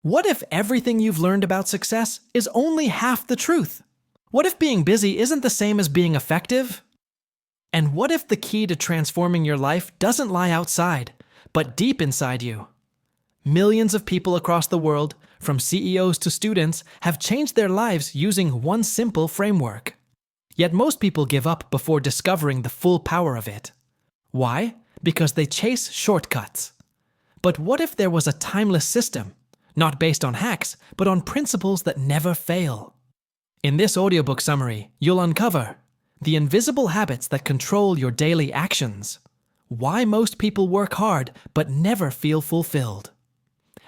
What if everything you've learned about success is only half the truth? What if being busy isn't the same as being effective? And what if the key to transforming your life doesn't lie outside, but deep inside you? Millions of people across the world, from CEOs to students, have changed their lives using one simple framework. Yet most people give up before discovering the full power of it. Why? Because they chase shortcuts. But what if there was a timeless system, not based on hacks, but on principles that never fail? In this audiobook summary, you'll uncover the invisible habits that control your daily actions, why most people work hard but never feel fulfilled,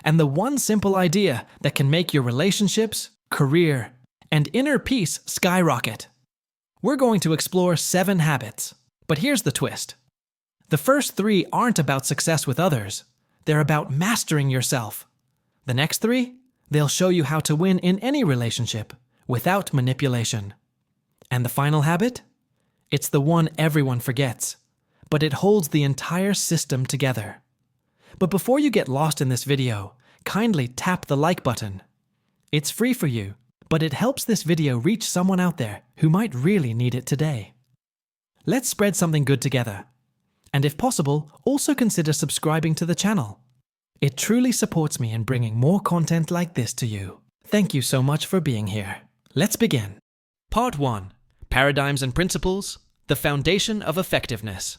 and the one simple idea that can make your relationships, career, and inner peace skyrocket. We're going to explore 7 habits, but here's the twist. The first 3 aren't about success with others. They're about mastering yourself. The next 3, they'll show you how to win in any relationship without manipulation. And the final habit? It's the one everyone forgets, but it holds the entire system together. But before you get lost in this video, kindly tap the like button. It's free for you, but it helps this video reach someone out there who might really need it today. Let's spread something good together. And if possible, also consider subscribing to the channel. It truly supports me in bringing more content like this to you. Thank you so much for being here. Let's begin. Part 1. Paradigms and Principles, the Foundation of Effectiveness.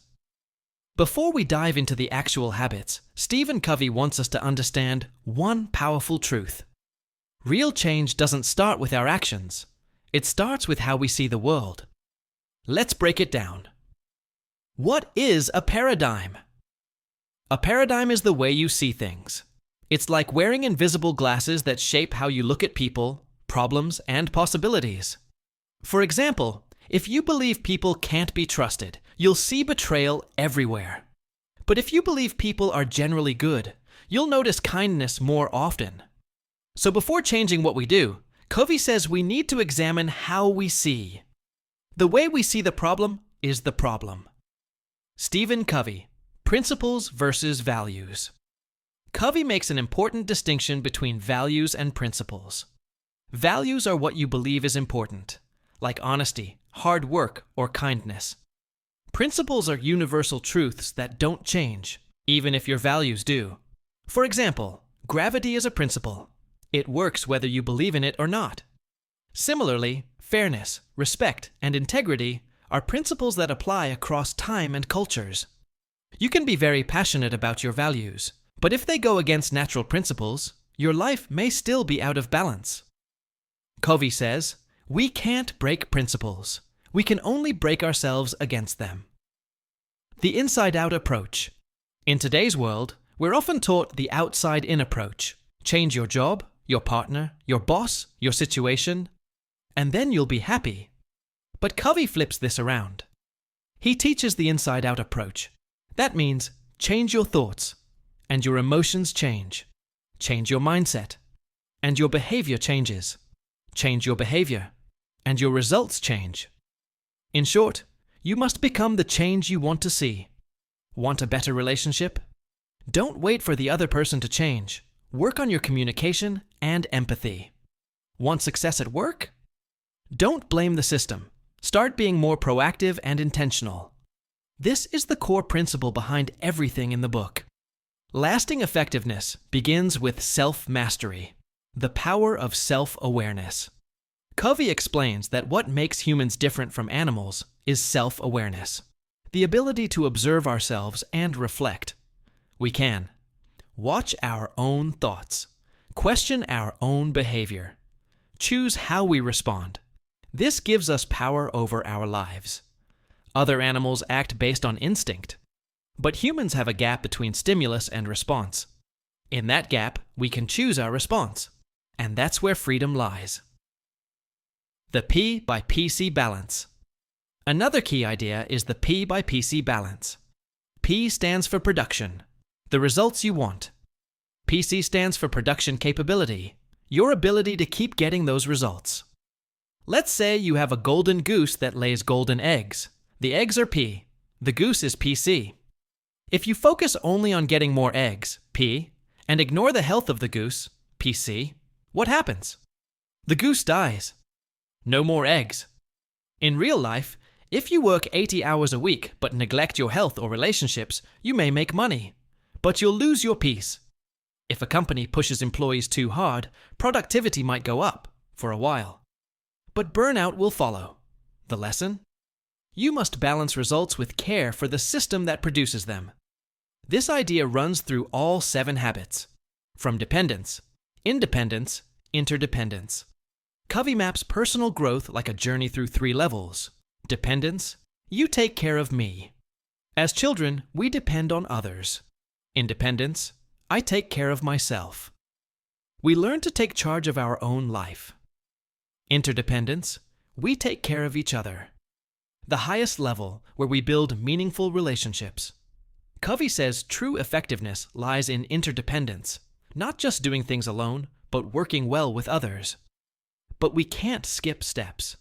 Before we dive into the actual habits, Stephen Covey wants us to understand one powerful truth. Real change doesn't start with our actions. It starts with how we see the world. Let's break it down. What is a paradigm? A paradigm is the way you see things. It's like wearing invisible glasses that shape how you look at people, problems, and possibilities. For example, if you believe people can't be trusted, you'll see betrayal everywhere. But if you believe people are generally good, you'll notice kindness more often. So before changing what we do, Covey says we need to examine how we see. The way we see the problem is the problem. Stephen Covey, Principles versus Values. Covey makes an important distinction between values and principles. Values are what you believe is important, like honesty, hard work, or kindness. Principles are universal truths that don't change, even if your values do. For example, gravity is a principle. It works whether you believe in it or not. Similarly, fairness, respect, and integrity are principles that apply across time and cultures. You can be very passionate about your values, but if they go against natural principles, your life may still be out of balance. Covey says, we can't break principles. We can only break ourselves against them. The inside-out approach. In today's world, we're often taught the outside-in approach. Change your job, your partner, your boss, your situation, and then you'll be happy. But Covey flips this around. He teaches the inside-out approach. That means change your thoughts, and your emotions change. Change your mindset, and your behavior changes. Change your behavior, and your results change. In short, you must become the change you want to see. Want a better relationship? Don't wait for the other person to change. Work on your communication and empathy. Want success at work? Don't blame the system. Start being more proactive and intentional. This is the core principle behind everything in the book. Lasting effectiveness begins with self-mastery, the power of self-awareness. Covey explains that what makes humans different from animals is self-awareness, the ability to observe ourselves and reflect. We can watch our own thoughts, question our own behavior, choose how we respond. This gives us power over our lives. Other animals act based on instinct, but humans have a gap between stimulus and response. In that gap, we can choose our response, and that's where freedom lies. The P by PC balance. Another key idea is the P by PC balance. P stands for production, the results you want. PC stands for production capability, your ability to keep getting those results. Let's say you have a golden goose that lays golden eggs. The eggs are P, the goose is PC. If you focus only on getting more eggs, P, and ignore the health of the goose, PC. What happens? The goose dies. No more eggs. In real life, if you work 80 hours a week but neglect your health or relationships, you may make money, but you'll lose your peace. If a company pushes employees too hard, productivity might go up for a while, but burnout will follow. The lesson? You must balance results with care for the system that produces them. This idea runs through all 7 habits, from dependence, independence, interdependence. Covey maps personal growth like a journey through 3 levels. Dependence, you take care of me. As children, we depend on others. Independence, I take care of myself. We learn to take charge of our own life. Interdependence, we take care of each other. The highest level where we build meaningful relationships. Covey says true effectiveness lies in interdependence, not just doing things alone, but working well with others. But we can't skip steps.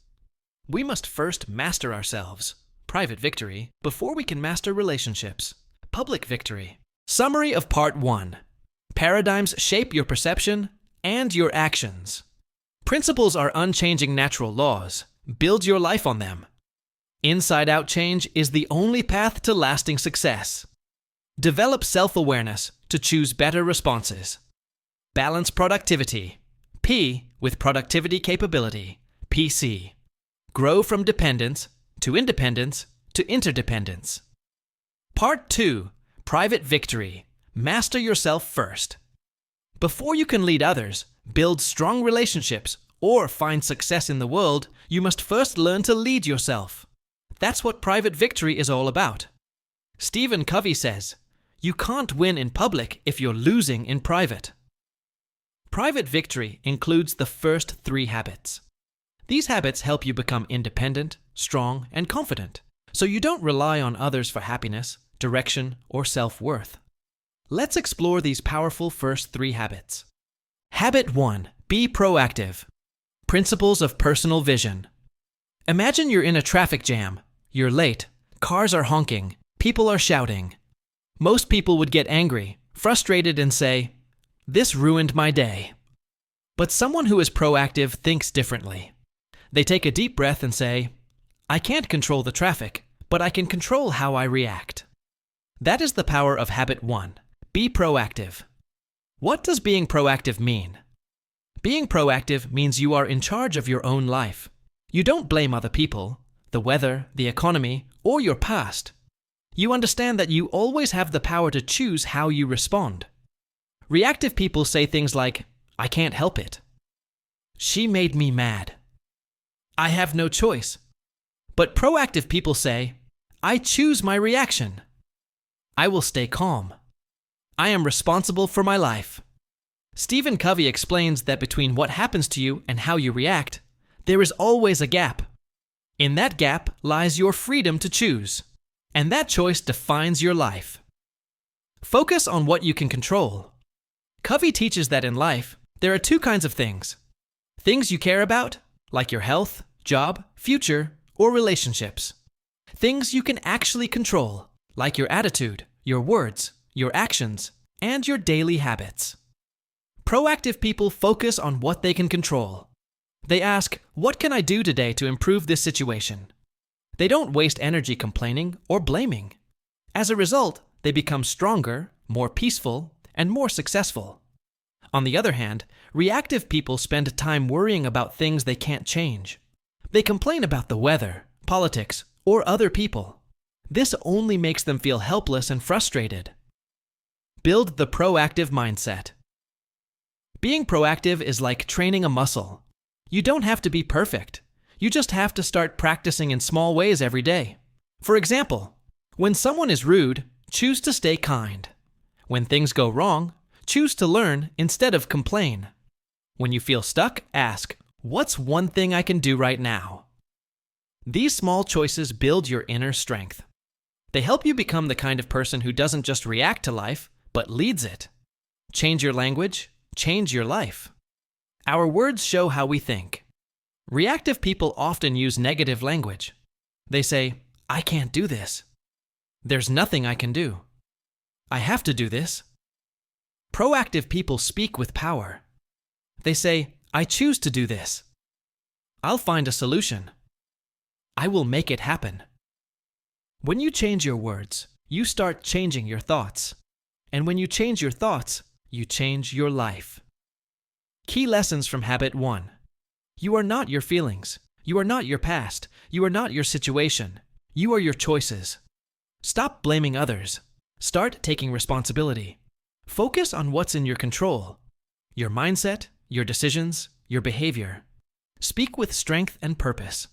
We must first master ourselves, private victory, before we can master relationships, public victory. Summary of Part 1. Paradigms shape your perception and your actions. Principles are unchanging natural laws. Build your life on them. Inside-out change is the only path to lasting success. Develop self-awareness to choose better responses. Balance productivity. P with productivity capability. PC. Grow from dependence to independence to interdependence. Part 2. Private victory. Master yourself first. Before you can lead others, build strong relationships, or find success in the world, you must first learn to lead yourself. That's what private victory is all about. Stephen Covey says, "You can't win in public if you're losing in private." Private victory includes the first 3 habits. These habits help you become independent, strong, and confident, so you don't rely on others for happiness, direction, or self-worth. Let's explore these powerful first 3 habits. Habit 1. Be proactive. Principles of personal vision. Imagine you're in a traffic jam. You're late. Cars are honking. People are shouting. Most people would get angry, frustrated, and say, "This ruined my day." But someone who is proactive thinks differently. They take a deep breath and say, "I can't control the traffic, but I can control how I react." That is the power of habit 1. Be proactive. What does being proactive mean? Being proactive means you are in charge of your own life. You don't blame other people, the weather, the economy, or your past. You understand that you always have the power to choose how you respond. Reactive people say things like, "I can't help it." "She made me mad." "I have no choice." But proactive people say, "I choose my reaction." "I will stay calm." "I am responsible for my life." Stephen Covey explains that between what happens to you and how you react, there is always a gap. In that gap lies your freedom to choose, and that choice defines your life. Focus on what you can control. Covey teaches that in life, there are 2 kinds of things. Things you care about, like your health, job, future, or relationships. Things you can actually control, like your attitude, your words, your actions, and your daily habits. Proactive people focus on what they can control. They ask, "What can I do today to improve this situation?" They don't waste energy complaining or blaming. As a result, they become stronger, more peaceful, and more successful. On the other hand, reactive people spend time worrying about things they can't change. They complain about the weather, politics, or other people. This only makes them feel helpless and frustrated. Build the proactive mindset. Being proactive is like training a muscle. You don't have to be perfect. You just have to start practicing in small ways every day. For example, when someone is rude, choose to stay kind. When things go wrong, choose to learn instead of complain. When you feel stuck, ask, "What's one thing I can do right now?" These small choices build your inner strength. They help you become the kind of person who doesn't just react to life, but leads it. Change your language, change your life. Our words show how we think. Reactive people often use negative language. They say, "I can't do this." "There's nothing I can do." "I have to do this." Proactive people speak with power. They say, I choose to do this. I'll find a solution. I will make it happen. When you change your words, you start changing your thoughts. And when you change your thoughts, you change your life. Key lessons from Habit 1. You are not your feelings. You are not your past. You are not your situation. You are your choices. Stop blaming others. Start taking responsibility. Focus on what's in your control. Your mindset, your decisions, your behavior. Speak with strength and purpose.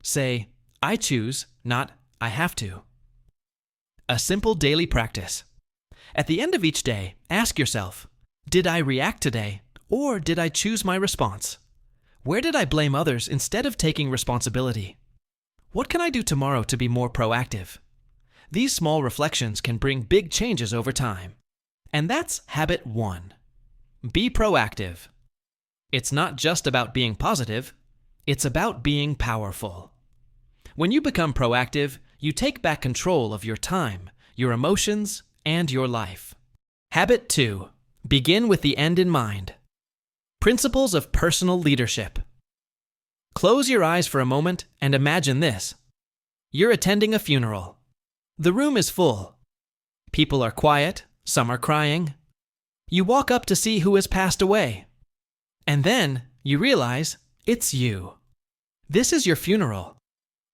Say, I choose, not I have to. A simple daily practice. At the end of each day, ask yourself, did I react today, or did I choose my response? Where did I blame others instead of taking responsibility? What can I do tomorrow to be more proactive? These small reflections can bring big changes over time. And that's Habit 1. Be proactive. It's not just about being positive, it's about being powerful. When you become proactive, you take back control of your time, your emotions, and your life. Habit 2. Begin with the end in mind. Principles of personal leadership. Close your eyes for a moment and imagine this. You're attending a funeral. The room is full. People are quiet, some are crying. You walk up to see who has passed away. And then you realize it's you. This is your funeral.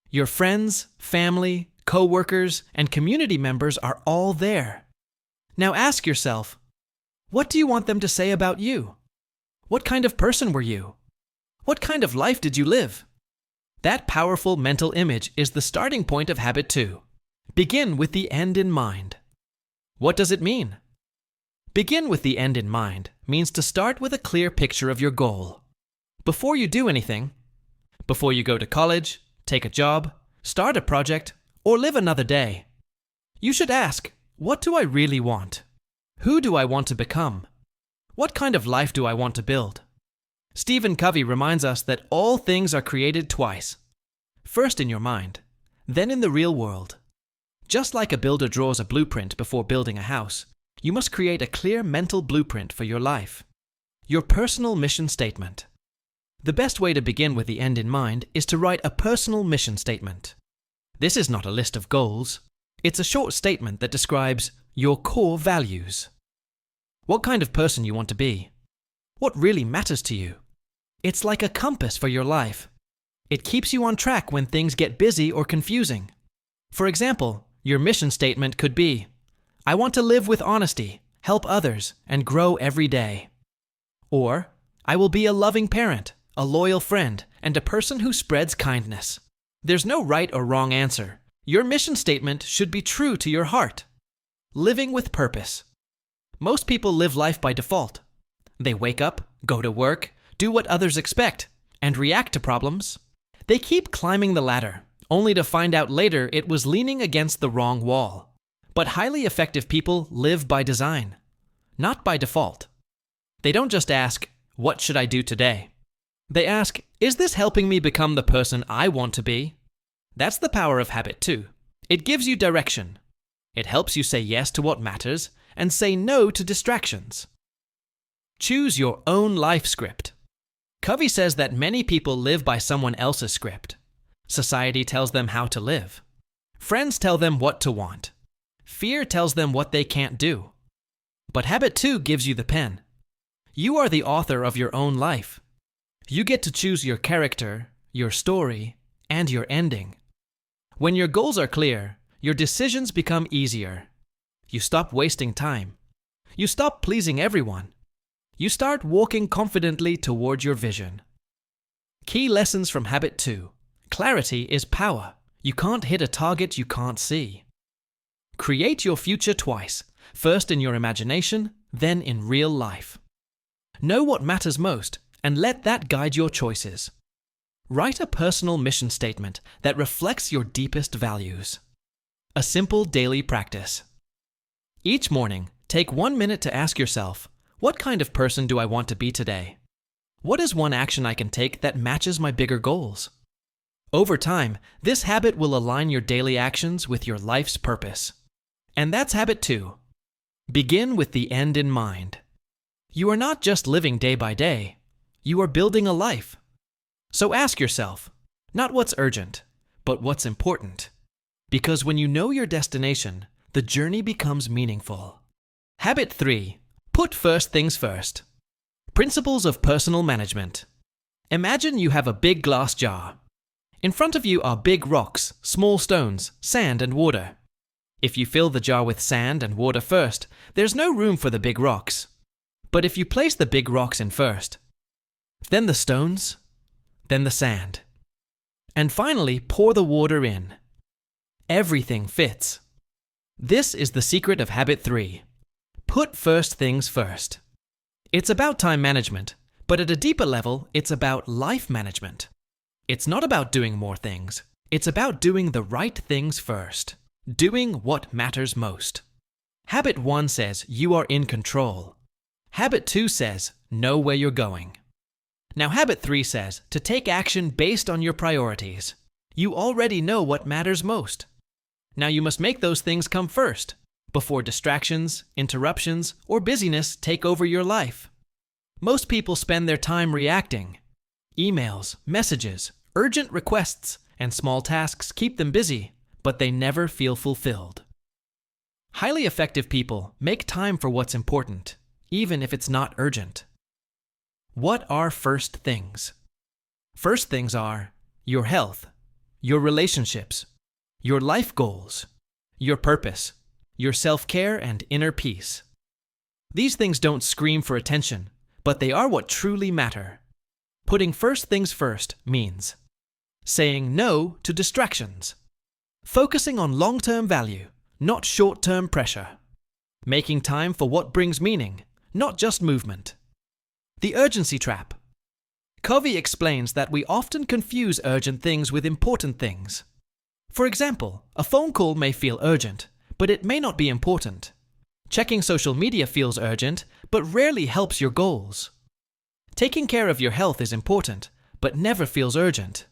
Your friends, family, co-workers, and community members are all there. Now ask yourself, what do you want them to say about you? What kind of person were you? What kind of life did you live? That powerful mental image is the starting point of Habit 2. Begin with the end in mind. What does it mean? Begin with the end in mind means to start with a clear picture of your goal. Before you do anything, before you go to college, take a job, start a project, or live another day, you should ask, what do I really want? Who do I want to become? What kind of life do I want to build? Stephen Covey reminds us that all things are created twice. First in your mind, then in the real world. Just like a builder draws a blueprint before building a house, you must create a clear mental blueprint for your life. Your personal mission statement. The best way to begin with the end in mind is to write a personal mission statement. This is not a list of goals. It's a short statement that describes your core values. What kind of person you want to be. What really matters to you. It's like a compass for your life. It keeps you on track when things get busy or confusing. For example, your mission statement could be, I want to live with honesty, help others, and grow every day. Or, I will be a loving parent, a loyal friend, and a person who spreads kindness. There's no right or wrong answer. Your mission statement should be true to your heart. Living with purpose. Most people live life by default. They wake up, go to work, do what others expect, and react to problems. They keep climbing the ladder, only to find out later it was leaning against the wrong wall. But highly effective people live by design, not by default. They don't just ask, what should I do today? They ask, is this helping me become the person I want to be? That's the power of Habit 2. It gives you direction. It helps you say yes to what matters and say no to distractions. Choose your own life script. Covey says that many people live by someone else's script. Society tells them how to live. Friends tell them what to want. Fear tells them what they can't do. But Habit 2 gives you the pen. You are the author of your own life. You get to choose your character, your story, and your ending. When your goals are clear, your decisions become easier. You stop wasting time. You stop pleasing everyone. You start walking confidently toward your vision. Key lessons from Habit 2. Clarity is power. You can't hit a target you can't see. Create your future twice, first in your imagination, then in real life. Know what matters most, and let that guide your choices. Write a personal mission statement that reflects your deepest values. A simple daily practice. Each morning, take 1 minute to ask yourself, what kind of person do I want to be today? What is one action I can take that matches my bigger goals? Over time, this habit will align your daily actions with your life's purpose. And that's Habit 2. Begin with the end in mind. You are not just living day by day, you are building a life. So ask yourself, not what's urgent, but what's important. Because when you know your destination, the journey becomes meaningful. Habit 3. Put first things first. Principles of personal management. Imagine you have a big glass jar. In front of you are big rocks, small stones, sand, and water. If you fill the jar with sand and water first, there's no room for the big rocks. But if you place the big rocks in first, then the stones, then the sand, and finally pour the water in, everything fits. This is the secret of habit 3. Put first things first. It's about time management, but at a deeper level, it's about life management. It's not about doing more things. It's about doing the right things first. Doing what matters most. Habit 1 says you are in control. Habit 2 says know where you're going. Now habit 3 says to take action based on your priorities. You already know what matters most. Now you must make those things come first, before distractions, interruptions, or busyness take over your life. Most people spend their time reacting. Emails, messages, urgent requests, and small tasks keep them busy, but they never feel fulfilled. Highly effective people make time for what's important, even if it's not urgent. What are first things? First things are your health, your relationships, your life goals, your purpose, your self-care and inner peace. These things don't scream for attention, but they are what truly matter. Putting first things first means saying no to distractions, focusing on long-term value, not short-term pressure, making time for what brings meaning, not just movement. The urgency trap. Covey explains that we often confuse urgent things with important things. For example, a phone call may feel urgent, but it may not be important. Checking social media feels urgent, but rarely helps your goals. Taking care of your health is important, but never feels urgent.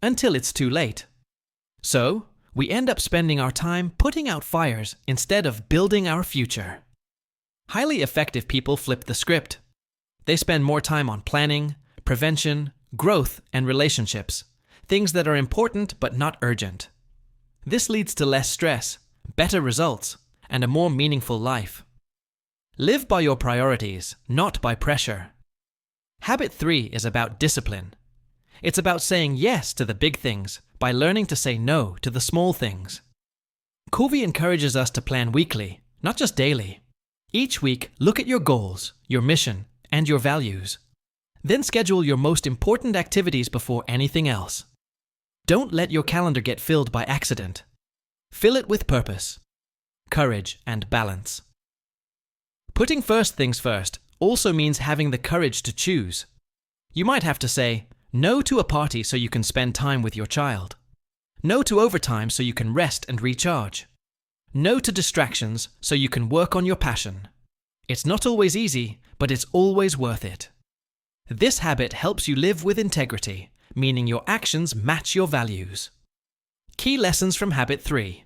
Until it's too late. So, we end up spending our time putting out fires instead of building our future. Highly effective people flip the script. They spend more time on planning, prevention, growth, and relationships, things that are important but not urgent. This leads to less stress, better results, and a more meaningful life. Live by your priorities, not by pressure. Habit 3 is about discipline. It's about saying yes to the big things by learning to say no to the small things. Covey encourages us to plan weekly, not just daily. Each week, look at your goals, your mission, and your values. Then schedule your most important activities before anything else. Don't let your calendar get filled by accident. Fill it with purpose, courage, and balance. Putting first things first also means having the courage to choose. You might have to say no to a party so you can spend time with your child. No to overtime so you can rest and recharge. No to distractions so you can work on your passion. It's not always easy, but it's always worth it. This habit helps you live with integrity, meaning your actions match your values. Key lessons from habit 3.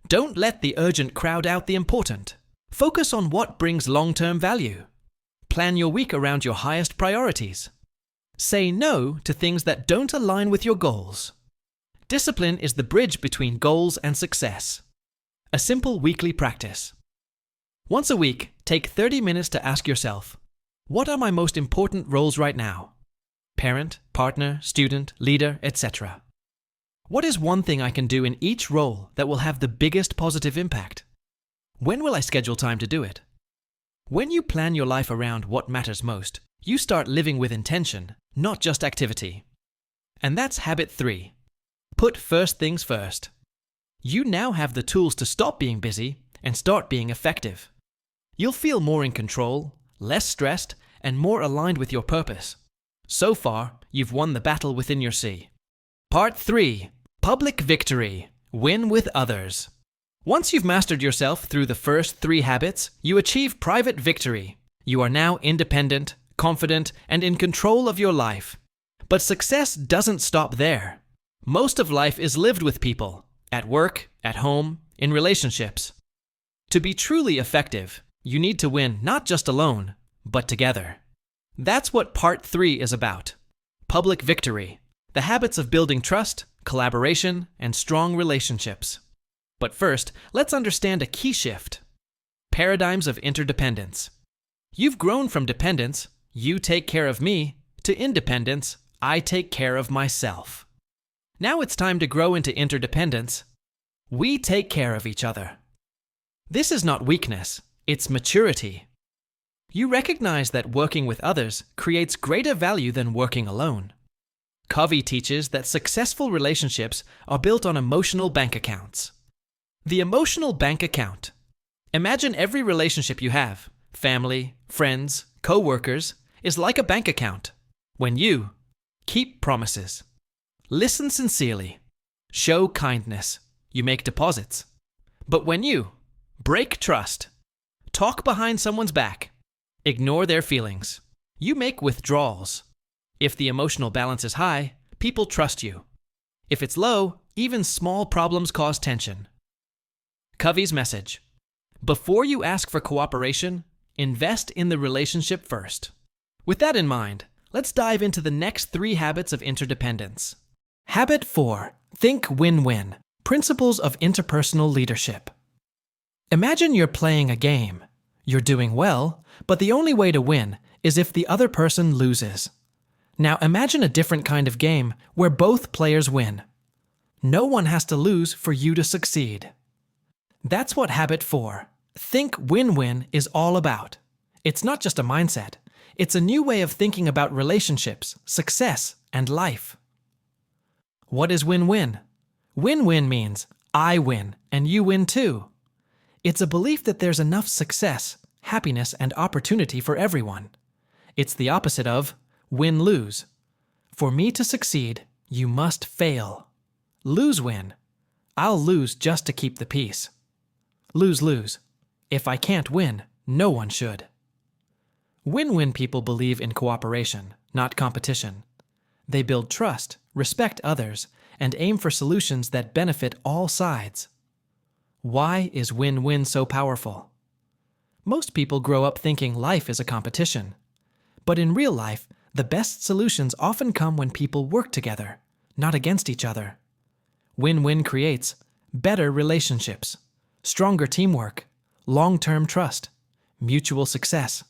Don't let the urgent crowd out the important. Focus on what brings long-term value. Plan your week around your highest priorities. Say no to things that don't align with your goals. Discipline is the bridge between goals and success. A simple weekly practice. Once a week, take 30 minutes to ask yourself, what are my most important roles right now? Parent, partner, student, leader, etc. What is one thing I can do in each role that will have the biggest positive impact? When will I schedule time to do it? When you plan your life around what matters most, you start living with intention, not just activity. And that's habit 3. Put first things first. You now have the tools to stop being busy and start being effective. You'll feel more in control, less stressed, and more aligned with your purpose. So far, you've won the battle within your sea. Part 3. Public victory. Win with others. Once you've mastered yourself through the first 3 habits, you achieve private victory. You are now independent, confident, and in control of your life. But success doesn't stop there. Most of life is lived with people, at work, at home, in relationships. To be truly effective, you need to win not just alone, but together. That's what Part 3 is about. Public victory. The habits of building trust, collaboration, and strong relationships. But first, let's understand a key shift. Paradigms of interdependence. You've grown from dependence, you take care of me, to independence, I take care of myself. Now it's time to grow into interdependence. We take care of each other. This is not weakness, it's maturity. You recognize that working with others creates greater value than working alone. Covey teaches that successful relationships are built on emotional bank accounts. The emotional bank account. Imagine every relationship you have, family, friends, co-workers, is like a bank account. When you keep promises, listen sincerely, show kindness, you make deposits. But when you break trust, talk behind someone's back, ignore their feelings, you make withdrawals. If the emotional balance is high, people trust you. If it's low, even small problems cause tension. Covey's message. Before you ask for cooperation, invest in the relationship first. With that in mind, let's dive into the next 3 habits of interdependence. Habit 4. Think win-win. Principles of interpersonal leadership. Imagine you're playing a game. You're doing well, but the only way to win is if the other person loses. Now imagine a different kind of game where both players win. No one has to lose for you to succeed. That's what Habit 4, Think Win-Win, is all about. It's not just a mindset. It's a new way of thinking about relationships, success, and life. What is win-win? Win-win means I win and you win too. It's a belief that there's enough success, happiness, and opportunity for everyone. It's the opposite of win-lose. For me to succeed, you must fail. Lose-win. I'll lose just to keep the peace. Lose-lose. If I can't win, no one should. Win-win people believe in cooperation, not competition. They build trust, respect others, and aim for solutions that benefit all sides. Why is win-win so powerful? Most people grow up thinking life is a competition. But in real life, the best solutions often come when people work together, not against each other. Win-win creates better relationships, stronger teamwork, long-term trust, mutual success.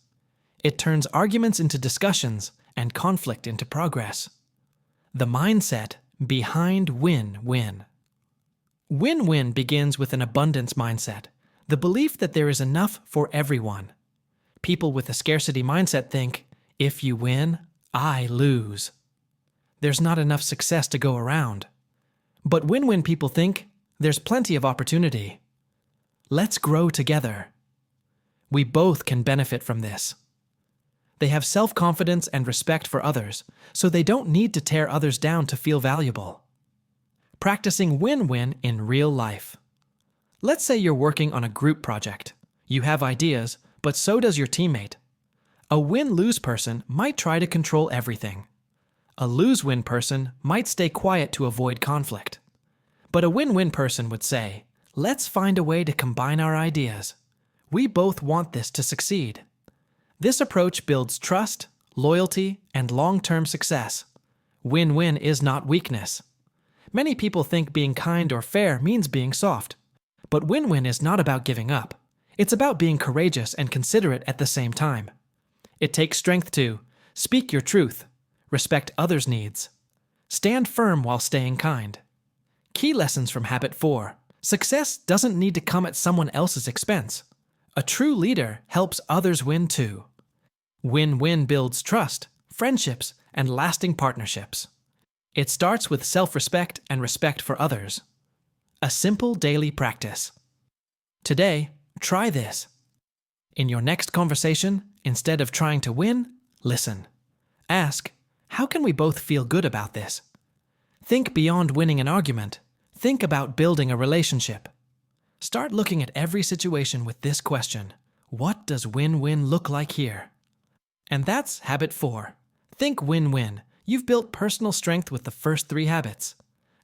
It turns arguments into discussions and conflict into progress. The mindset behind win-win. Win-win begins with an abundance mindset, the belief that there is enough for everyone. People with a scarcity mindset think, if you win, I lose. There's not enough success to go around. But win-win people think, there's plenty of opportunity. Let's grow together. We both can benefit from this. They have self-confidence and respect for others, so they don't need to tear others down to feel valuable. Practicing win-win in real life. Let's say you're working on a group project. You have ideas, but so does your teammate. A win-lose person might try to control everything. A lose-win person might stay quiet to avoid conflict. But a win-win person would say, let's find a way to combine our ideas. We both want this to succeed. This approach builds trust, loyalty, and long-term success. Win-win is not weakness. Many people think being kind or fair means being soft. But win-win is not about giving up. It's about being courageous and considerate at the same time. It takes strength to speak your truth, respect others' needs, stand firm while staying kind. Key lessons from Habit 4. Success doesn't need to come at someone else's expense. A true leader helps others win too. Win-win builds trust, friendships, and lasting partnerships. It starts with self-respect and respect for others. A simple daily practice. Today, try this. In your next conversation, instead of trying to win, listen. Ask, how can we both feel good about this? Think beyond winning an argument. Think about building a relationship. Start looking at every situation with this question. What does win-win look like here? And that's Habit 4. Think win-win. You've built personal strength with the first 3 habits.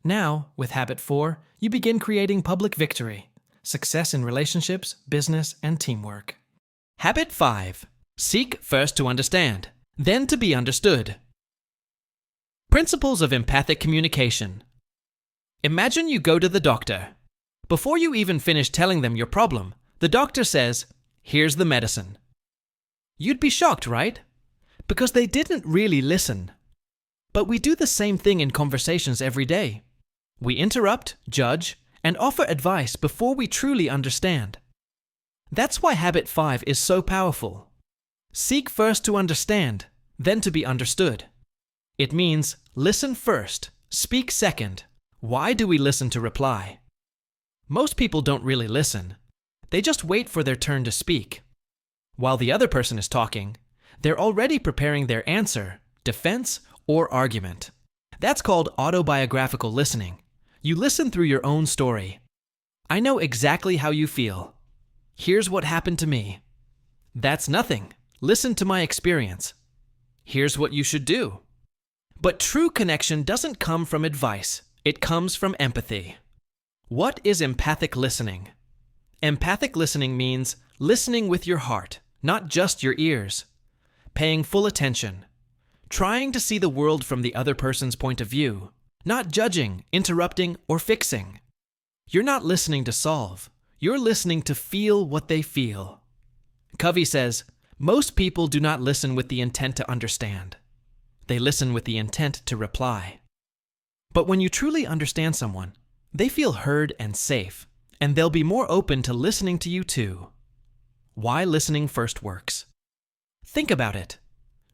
Now, with Habit 4, you begin creating public victory, success in relationships, business, and teamwork. Habit 5. Seek first to understand, then to be understood. Principles of empathic communication. Imagine you go to the doctor. Before you even finish telling them your problem, the doctor says, "Here's the medicine." You'd be shocked, right? Because they didn't really listen. But we do the same thing in conversations every day. We interrupt, judge, and offer advice before we truly understand. That's why habit 5 is so powerful. Seek first to understand, then to be understood. It means listen first, speak second. Why do we listen to reply? Most people don't really listen. They just wait for their turn to speak. While the other person is talking, they're already preparing their answer, defense, or argument. That's called autobiographical listening. You listen through your own story. I know exactly how you feel. Here's what happened to me. That's nothing. Listen to my experience. Here's what you should do. But true connection doesn't come from advice. It comes from empathy. What is empathic listening? Empathic listening means listening with your heart, not just your ears. Paying full attention. Trying to see the world from the other person's point of view. Not judging, interrupting, or fixing. You're not listening to solve. You're listening to feel what they feel. Covey says, most people do not listen with the intent to understand. They listen with the intent to reply. But when you truly understand someone, they feel heard and safe, and they'll be more open to listening to you too. Why listening first works. Think about it.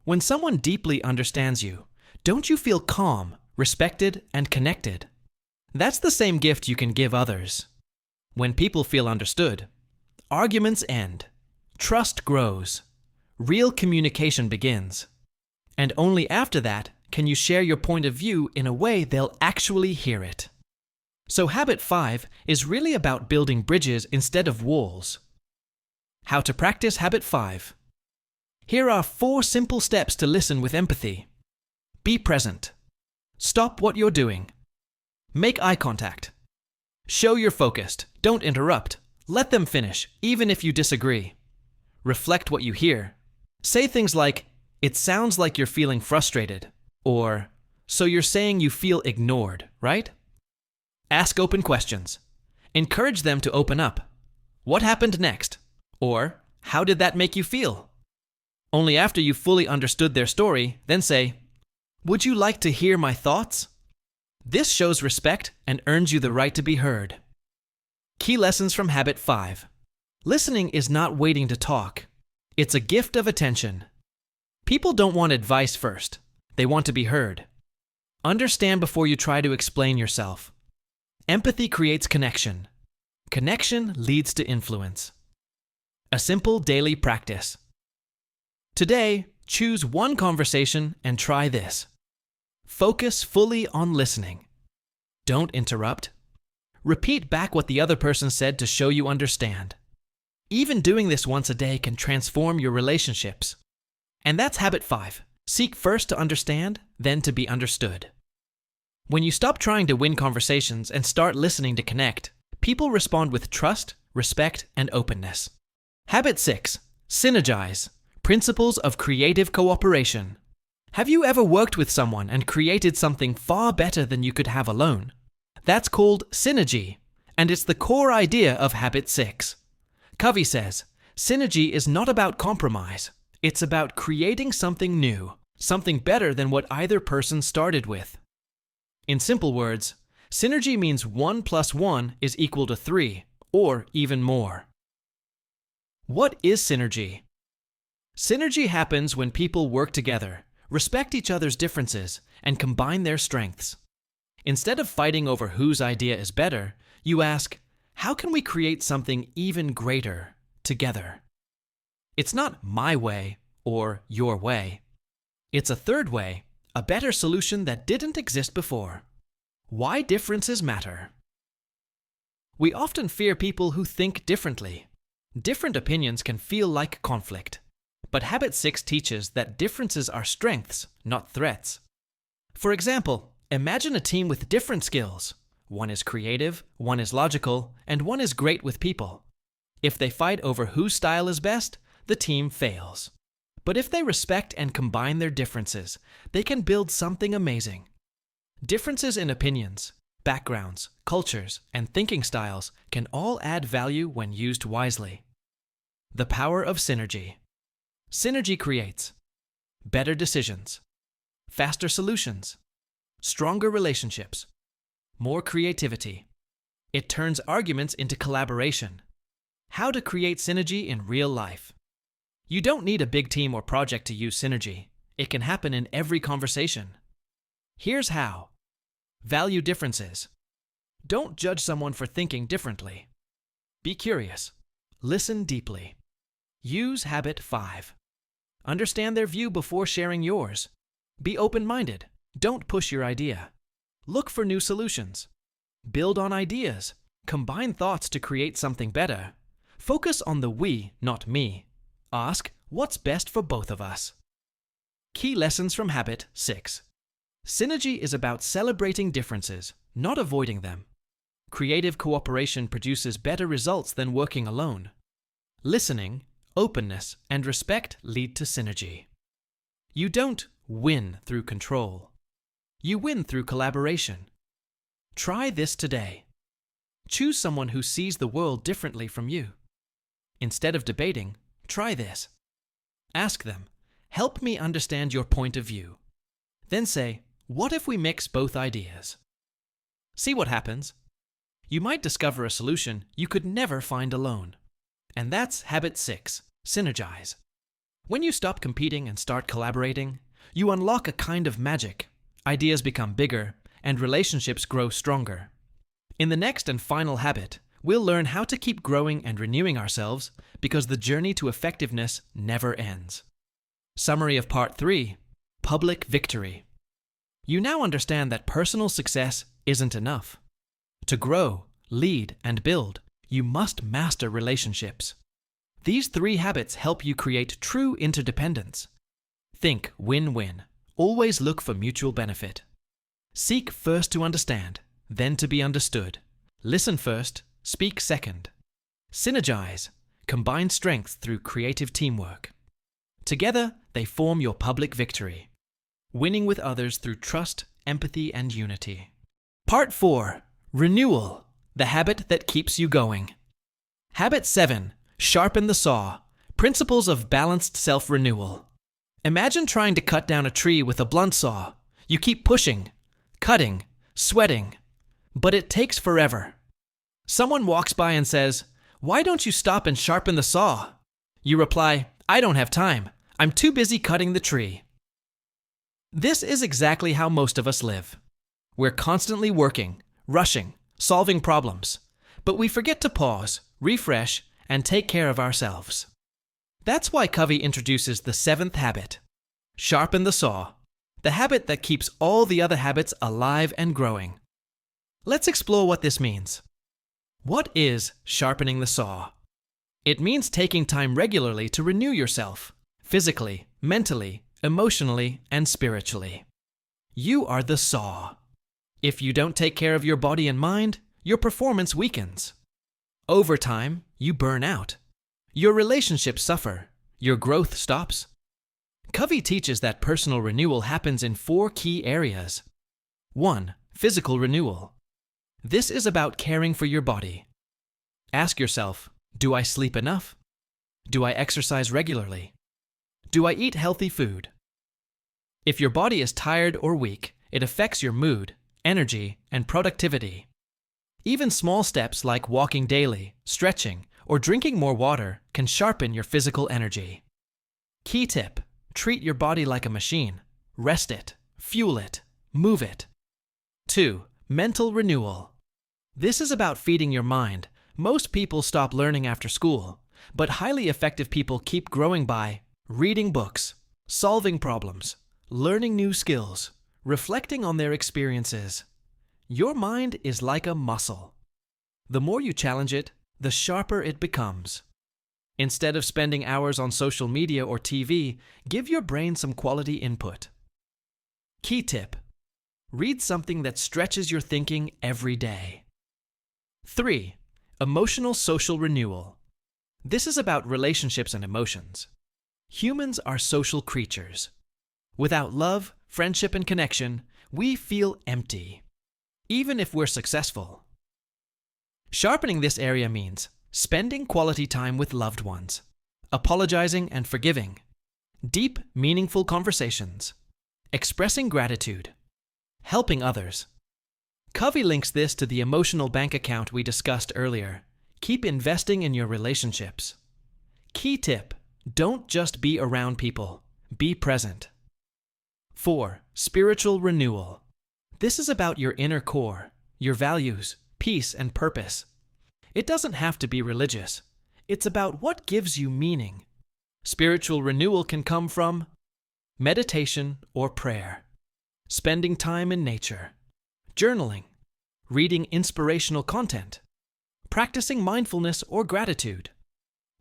When someone deeply understands you, don't you feel calm, respected, and connected? That's the same gift you can give others. When people feel understood, arguments end, trust grows, real communication begins. And only after that can you share your point of view in a way they'll actually hear it. So habit 5 is really about building bridges instead of walls. How to practice habit 5. Here are 4 simple steps to listen with empathy. Be present. Stop what you're doing. Make eye contact. Show you're focused. Don't interrupt. Let them finish, even if you disagree. Reflect what you hear. Say things like, "It sounds like you're feeling frustrated," or, "So you're saying you feel ignored, right?" Ask open questions. Encourage them to open up. "What happened next?" Or, "How did that make you feel?" Only after you've fully understood their story, then say, "Would you like to hear my thoughts?" This shows respect and earns you the right to be heard. Key lessons from habit 5. Listening is not waiting to talk. It's a gift of attention. People don't want advice first. They want to be heard. Understand before you try to explain yourself. Empathy creates connection. Connection leads to influence. A simple daily practice. Today, choose one conversation and try this. Focus fully on listening. Don't interrupt. Repeat back what the other person said to show you understand. Even doing this once a day can transform your relationships. And that's habit 5. Seek first to understand, then to be understood. When you stop trying to win conversations and start listening to connect, people respond with trust, respect, and openness. Habit 6. Synergize. Principles of creative cooperation. Have you ever worked with someone and created something far better than you could have alone? That's called synergy, and it's the core idea of habit 6. Covey says, synergy is not about compromise. It's about creating something new, something better than what either person started with. In simple words, synergy means 1 + 1 is equal to 3, or even more. What is synergy? Synergy happens when people work together, respect each other's differences, and combine their strengths. Instead of fighting over whose idea is better, you ask, how can we create something even greater together? It's not my way or your way. It's a third way, a better solution that didn't exist before. Why differences matter. We often fear people who think differently. Different opinions can feel like conflict. But habit 6 teaches that differences are strengths, not threats. For example, imagine a team with different skills. One is creative, one is logical, and one is great with people. If they fight over whose style is best, the team fails. But if they respect and combine their differences, they can build something amazing. Differences in opinions, backgrounds, cultures, and thinking styles can all add value when used wisely. The power of synergy. Synergy creates better decisions, faster solutions, stronger relationships, more creativity. It turns arguments into collaboration. How to create synergy in real life. You don't need a big team or project to use synergy. It can happen in every conversation. Here's how. Value differences. Don't judge someone for thinking differently. Be curious. Listen deeply. Use habit 5. Understand their view before sharing yours. Be open-minded. Don't push your idea. Look for new solutions. Build on ideas. Combine thoughts to create something better. Focus on the we, not me. Ask, what's best for both of us? Key lessons from habit 6. Synergy is about celebrating differences, not avoiding them. Creative cooperation produces better results than working alone. Listening, openness, and respect lead to synergy. You don't win through control. You win through collaboration. Try this today. Choose someone who sees the world differently from you. Instead of debating, try this. Ask them, help me understand your point of view. Then say, what if we mix both ideas? See what happens. You might discover a solution you could never find alone. And that's habit 6, synergize. When you stop competing and start collaborating, you unlock a kind of magic. Ideas become bigger, and relationships grow stronger. In the next and final habit, we'll learn how to keep growing and renewing ourselves because the journey to effectiveness never ends. Summary of Part 3, Public Victory. You now understand that personal success isn't enough. To grow, lead, and build, you must master relationships. These 3 habits help you create true interdependence. Think win-win. Always look for mutual benefit. Seek first to understand, then to be understood. Listen first, speak second. Synergize. Combine strengths through creative teamwork. Together, they form your public victory. Winning with others through trust, empathy, and unity. Part 4. Renewal. The habit that keeps you going. Habit 7. Sharpen the saw. Principles of balanced self-renewal. Imagine trying to cut down a tree with a blunt saw. You keep pushing, cutting, sweating, but it takes forever. Someone walks by and says, "Why don't you stop and sharpen the saw?" You reply, "I don't have time. I'm too busy cutting the tree." This is exactly how most of us live. We're constantly working, rushing, solving problems, but we forget to pause, refresh, and take care of ourselves. That's why Covey introduces the 7th habit. Sharpen the saw, the habit that keeps all the other habits alive and growing. Let's explore what this means. What is sharpening the saw? It means taking time regularly to renew yourself, physically, mentally, emotionally, and spiritually. You are the saw. If you don't take care of your body and mind, your performance weakens. Over time, you burn out. Your relationships suffer. Your growth stops. Covey teaches that personal renewal happens in 4 key areas. 1. Physical renewal. This is about caring for your body. Ask yourself, do I sleep enough? Do I exercise regularly? Do I eat healthy food? If your body is tired or weak, it affects your mood, energy, and productivity. Even small steps like walking daily, stretching, or drinking more water can sharpen your physical energy. Key tip: treat your body like a machine. Rest it, fuel it, move it. 2. Mental renewal. This is about feeding your mind. Most people stop learning after school, but highly effective people keep growing by reading books, solving problems, learning new skills, reflecting on their experiences. Your mind is like a muscle. The more you challenge it, the sharper it becomes. Instead of spending hours on social media or TV, give your brain some quality input. Key tip: read something that stretches your thinking every day. 3. Emotional social renewal. This is about relationships and emotions. Humans are social creatures. Without love, friendship, and connection, we feel empty, even if we're successful. Sharpening this area means spending quality time with loved ones, apologizing and forgiving, deep, meaningful conversations, expressing gratitude, helping others. Covey links this to the emotional bank account we discussed earlier. Keep investing in your relationships. Key tip: don't just be around people, be present. 4. Spiritual renewal. This is about your inner core, your values, peace, and purpose. It doesn't have to be religious. It's about what gives you meaning. Spiritual renewal can come from meditation or prayer, spending time in nature, journaling, reading inspirational content, practicing mindfulness or gratitude.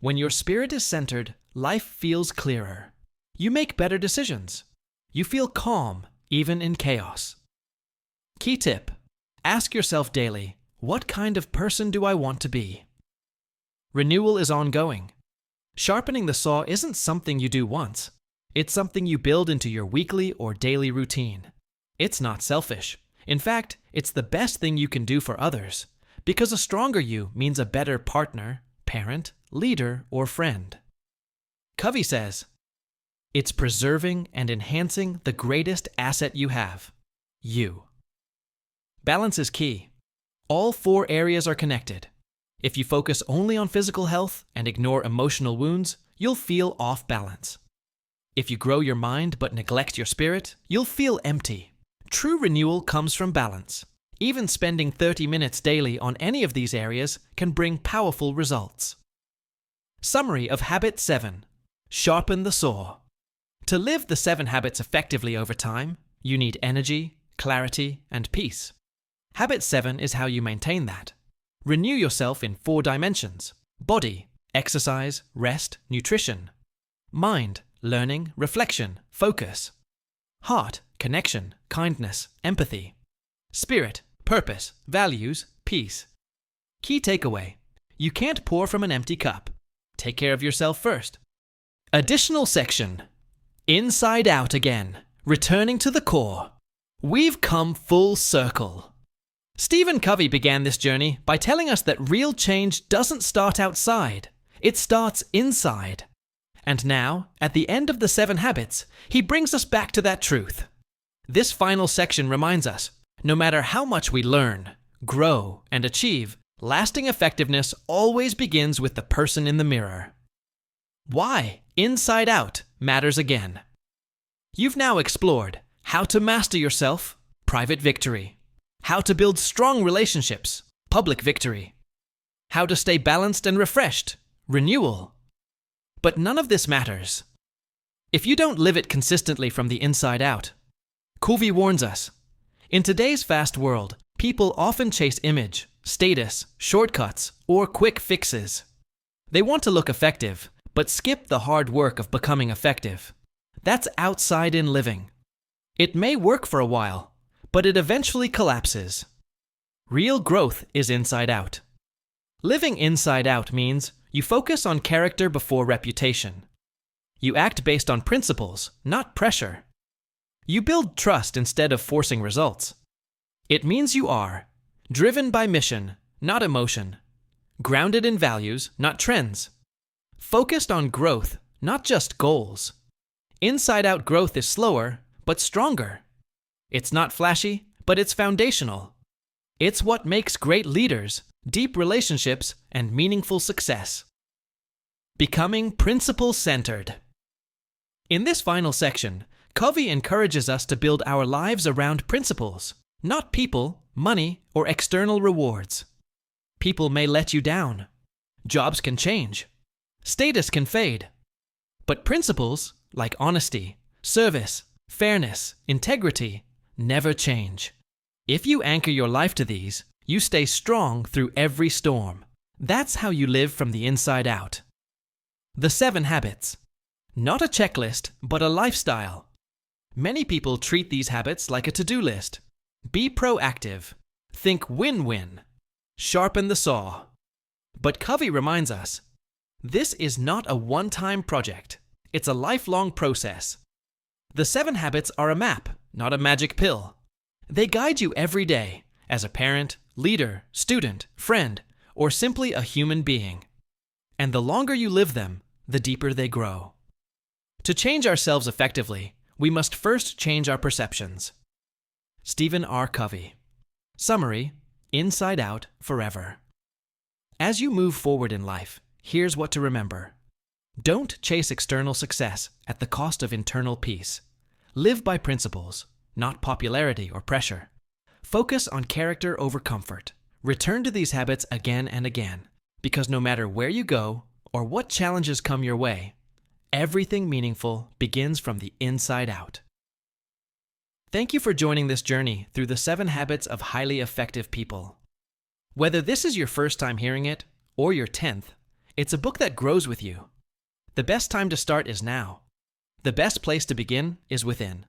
When your spirit is centered, life feels clearer. You make better decisions. You feel calm, even in chaos. Key tip: ask yourself daily, what kind of person do I want to be? Renewal is ongoing. Sharpening the saw isn't something you do once. It's something you build into your weekly or daily routine. It's not selfish. In fact, it's the best thing you can do for others, because a stronger you means a better partner, parent, leader, or friend. Covey says, it's preserving and enhancing the greatest asset you have, you. Balance is key. All 4 areas are connected. If you focus only on physical health and ignore emotional wounds, you'll feel off balance. If you grow your mind but neglect your spirit, you'll feel empty. True renewal comes from balance. Even spending 30 minutes daily on any of these areas can bring powerful results. Summary of Habit 7. Sharpen the saw. To live the 7 habits effectively over time, you need energy, clarity, and peace. Habit 7 is how you maintain that. Renew yourself in 4 dimensions: body, exercise, rest, nutrition; mind, learning, reflection, focus; heart, connection, kindness, empathy; spirit, purpose, values, peace. Key takeaway: you can't pour from an empty cup. Take care of yourself first. Additional section: inside out again, returning to the core. We've come full circle. Stephen Covey began this journey by telling us that real change doesn't start outside, it starts inside. And now, at the end of the 7 habits, he brings us back to that truth. This final section reminds us, no matter how much we learn, grow, and achieve, lasting effectiveness always begins with the person in the mirror. Why inside out matters again. You've now explored how to master yourself, private victory; how to build strong relationships, public victory; how to stay balanced and refreshed, renewal. But none of this matters if you don't live it consistently from the inside out. Covey warns us, in today's fast world, people often chase image, status, shortcuts, or quick fixes. They want to look effective, but skip the hard work of becoming effective. That's outside-in living. It may work for a while, but it eventually collapses. Real growth is inside out. Living inside out means you focus on character before reputation. You act based on principles, not pressure. You build trust instead of forcing results. It means you are driven by mission, not emotion; grounded in values, not trends; focused on growth, not just goals. Inside-out growth is slower, but stronger. It's not flashy, but it's foundational. It's what makes great leaders, deep relationships, and meaningful success. Becoming principle-centered. In this final section, Covey encourages us to build our lives around principles, not people, money, or external rewards. People may let you down. Jobs can change. Status can fade. But principles, like honesty, service, fairness, integrity, never change. If you anchor your life to these, you stay strong through every storm. That's how you live from the inside out. The 7 habits. Not a checklist, but a lifestyle. Many people treat these habits like a to-do list. Be proactive. Think win-win. Sharpen the saw. But Covey reminds us, this is not a one-time project. It's a lifelong process. The 7 habits are a map, not a magic pill. They guide you every day as a parent, leader, student, friend, or simply a human being. And the longer you live them, the deeper they grow. To change ourselves effectively, we must first change our perceptions. Stephen R. Covey. Summary: Inside Out Forever. As you move forward in life, here's what to remember. Don't chase external success at the cost of internal peace. Live by principles, not popularity or pressure. Focus on character over comfort. Return to these habits again and again, because no matter where you go or what challenges come your way, everything meaningful begins from the inside out. Thank you for joining this journey through the 7 habits of highly effective people. Whether this is your first time hearing it or your 10th, it's a book that grows with you. The best time to start is now. The best place to begin is within.